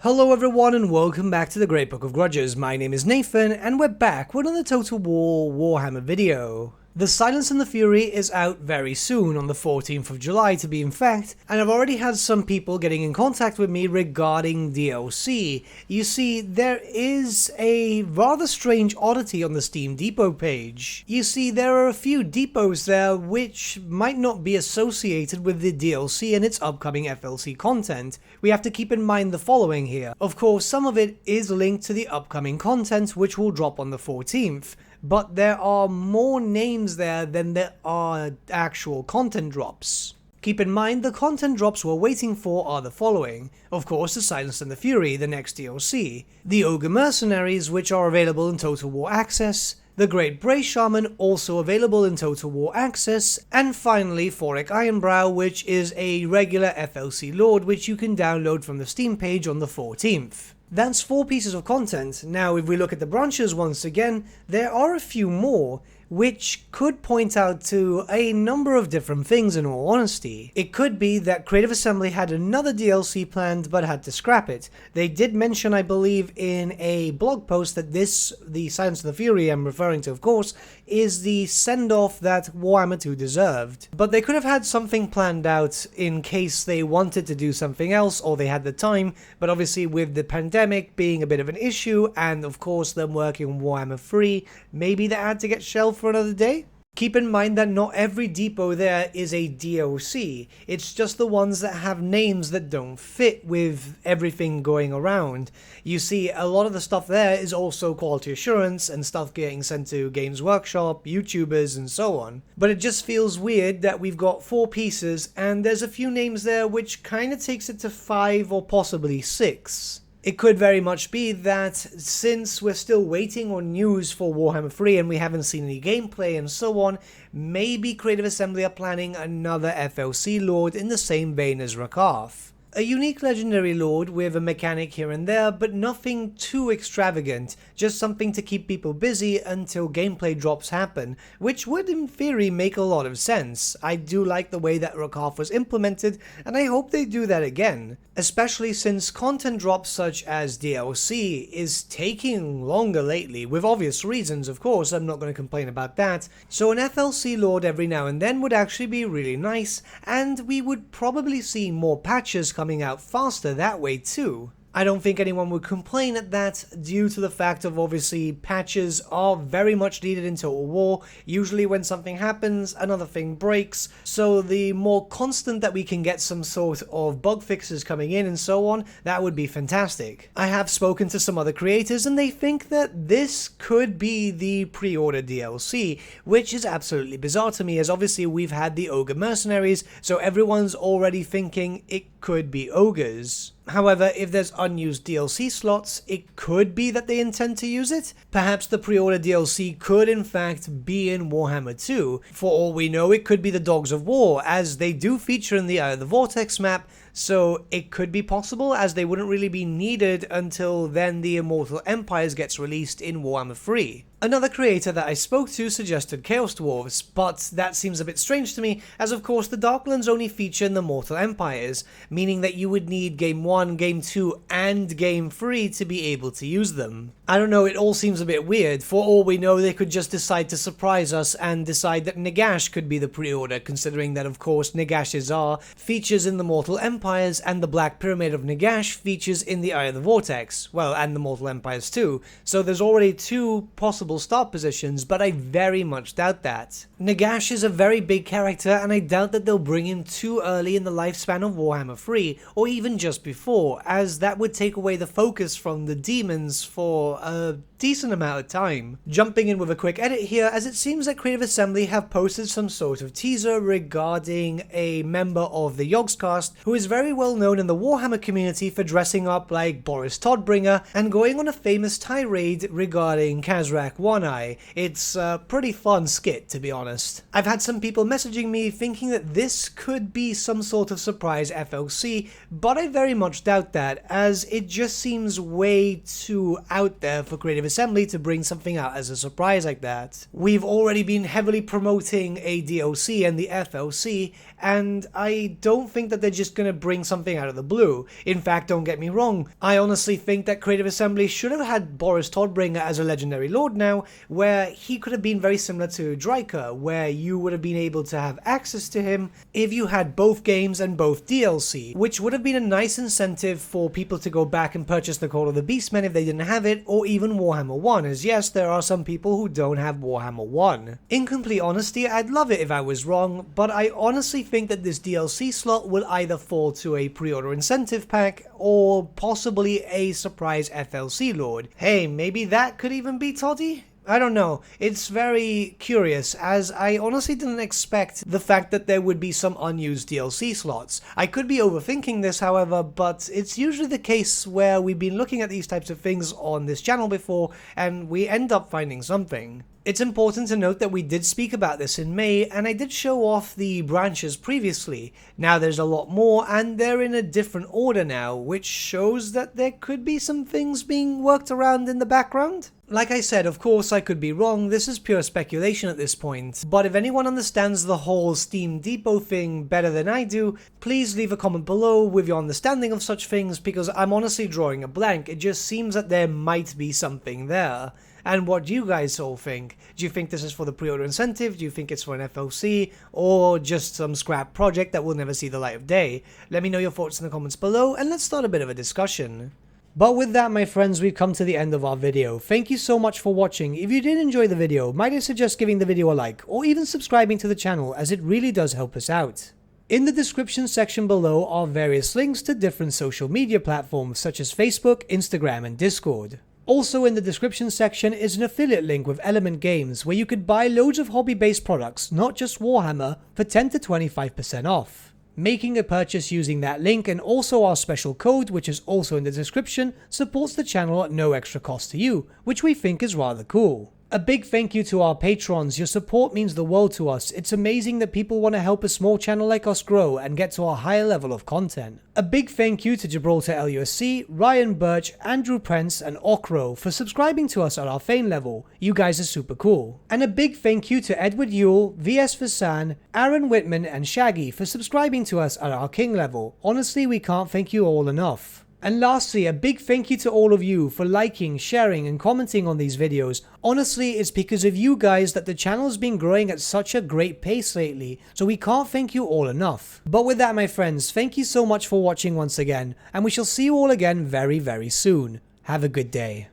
Hello everyone and welcome back to the Great Book of Grudges. My name is Nathan and we're back with another Total War Warhammer video. The Silence and the Fury is out very soon, on the 14th of July to be in fact, and I've already had some people getting in contact with me regarding DLC. You see, there is a rather strange oddity on the Steam Depot page. You see, there are a few depots there which might not be associated with the DLC and its upcoming FLC content. We have to keep in mind the following here. Of course, some of it is linked to the upcoming content which will drop on the 14th. But there are more names there than there are actual content drops. Keep in mind, the content drops we're waiting for are the following. Of course, the Silence and the Fury, the next DLC. The Ogre Mercenaries, which are available in Total War Access. The Great Bray Shaman, also available in Total War Access. And finally, Forik Ironbrow, which is a regular FLC Lord, which you can download from the Steam page on the 14th. That's 4 pieces of content. Now if we look at the branches once again, there are a few more, which could point out to a number of different things in all honesty. It could be that Creative Assembly had another DLC planned but had to scrap it. They did mention, I believe, in a blog post that this, the Silence and the Fury I'm referring to of course, is the send-off that Warhammer 2 deserved. But they could have had something planned out in case they wanted to do something else or they had the time, but obviously with the pandemic being a bit of an issue and of course them working on Warhammer 3, maybe they had to get shelved for another day? Keep in mind that not every depot there is a DLC, it's just the ones that have names that don't fit with everything going around. You see, a lot of the stuff there is also quality assurance and stuff getting sent to Games Workshop, YouTubers and so on. But it just feels weird that we've got 4 pieces and there's a few names there which kinda takes it to 5 or possibly 6. It could very much be that since we're still waiting on news for Warhammer 3 and we haven't seen any gameplay and so on, maybe Creative Assembly are planning another FLC Lord in the same vein as Rakarth. A unique legendary lord with a mechanic here and there, but nothing too extravagant, just something to keep people busy until gameplay drops happen, which would in theory make a lot of sense. I do like the way that Rakarth was implemented, and I hope they do that again. Especially since content drops such as DLC is taking longer lately, with obvious reasons of course, I'm not going to complain about that. So an FLC Lord every now and then would actually be really nice, and we would probably see more patches coming out faster that way too. I don't think anyone would complain at that due to the fact of obviously patches are very much needed in Total War. Usually when something happens, another thing breaks, so the more constant that we can get some sort of bug fixes coming in and so on, that would be fantastic. I have spoken to some other creators and they think that this could be the Preorder DLC, which is absolutely bizarre to me as obviously we've had the Ogre Mercenaries, so everyone's already thinking it could be ogres. However, if there's unused DLC slots, it could be that they intend to use it. Perhaps the Preorder DLC could in fact be in Warhammer 2. For all we know, it could be the Dogs of War, as they do feature in the Eye of the Vortex map, so it could be possible as they wouldn't really be needed until then the Immortal Empires gets released in Warhammer 3. Another creator that I spoke to suggested Chaos Dwarves, but that seems a bit strange to me, as of course the Darklands only feature in the Mortal Empires, meaning that you would need Game 1, Game 2, and Game 3 to be able to use them. I don't know, it all seems a bit weird. For all we know, they could just decide to surprise us and decide that Nagash could be the pre-order, considering that of course Nagash's are features in the Mortal Empires, and the Black Pyramid of Nagash features in the Eye of the Vortex, well, and the Mortal Empires too, so there's already 2 possible start positions, but I very much doubt that. Nagash is a very big character and I doubt that they'll bring him too early in the lifespan of Warhammer 3, or even just before, as that would take away the focus from the demons for a decent amount of time. Jumping in with a quick edit here, as it seems that Creative Assembly have posted some sort of teaser regarding a member of the Yogscast who is very well known in the Warhammer community for dressing up like Boris Todbringer and going on a famous tirade regarding Khazrak One-Eye. It's a pretty fun skit, to be honest. I've had some people messaging me thinking that this could be some sort of surprise FLC, but I very much doubt that, as it just seems way too out there for Creative Assembly to bring something out as a surprise like that. We've already been heavily promoting a DLC and the FLC, and I don't think that they're just gonna bring something out of the blue. In fact, don't get me wrong, I honestly think that Creative Assembly should have had Boris Todbringer as a Legendary Lord now, where he could have been very similar to Dryker, where you would have been able to have access to him if you had both games and both DLC, which would have been a nice incentive for people to go back and purchase the Call of the Beastmen if they didn't have it, or even Warhammer 1, as yes, there are some people who don't have Warhammer 1. In complete honesty, I'd love it if I was wrong, but I honestly think that this DLC slot will either fall to a pre-order incentive pack, or possibly a surprise FLC Lord. Hey, maybe that could even be Toddy? I don't know, it's very curious, as I honestly didn't expect the fact that there would be some unused DLC slots. I could be overthinking this, however, but it's usually the case where we've been looking at these types of things on this channel before, and we end up finding something. It's important to note that we did speak about this in May, and I did show off the branches previously. Now there's a lot more, and they're in a different order now, which shows that there could be some things being worked around in the background. Like I said, of course I could be wrong, this is pure speculation at this point, but if anyone understands the whole Steam Depot thing better than I do, please leave a comment below with your understanding of such things, because I'm honestly drawing a blank. It just seems that there might be something there. And what do you guys all think? Do you think this is for the pre-order incentive? Do you think it's for an FLC? Or just some scrap project that will never see the light of day? Let me know your thoughts in the comments below, and let's start a bit of a discussion. But with that, my friends, we've come to the end of our video. Thank you so much for watching. If you did enjoy the video, might I suggest giving the video a like, or even subscribing to the channel, as it really does help us out. In the description section below are various links to different social media platforms such as Facebook, Instagram, and Discord. Also in the description section is an affiliate link with Element Games, where you could buy loads of hobby-based products, not just Warhammer, for 10 to 25% off. Making a purchase using that link and also our special code, which is also in the description, supports the channel at no extra cost to you, which we think is rather cool. A big thank you to our patrons. Your support means the world to us. It's amazing that people want to help a small channel like us grow and get to a higher level of content. A big thank you to Gibraltar LUSC, Ryan Bertsche, Andrew Prince, and Okro for subscribing to us at our Fane level. You guys are super cool. And a big thank you to Edward Yule, VS Vasan, Aaron Whitman, and Shaggy for subscribing to us at our King level. Honestly, we can't thank you all enough. And lastly, a big thank you to all of you for liking, sharing, and commenting on these videos. Honestly, it's because of you guys that the channel's been growing at such a great pace lately, so we can't thank you all enough. But with that, my friends, thank you so much for watching once again, and we shall see you all again very, very soon. Have a good day.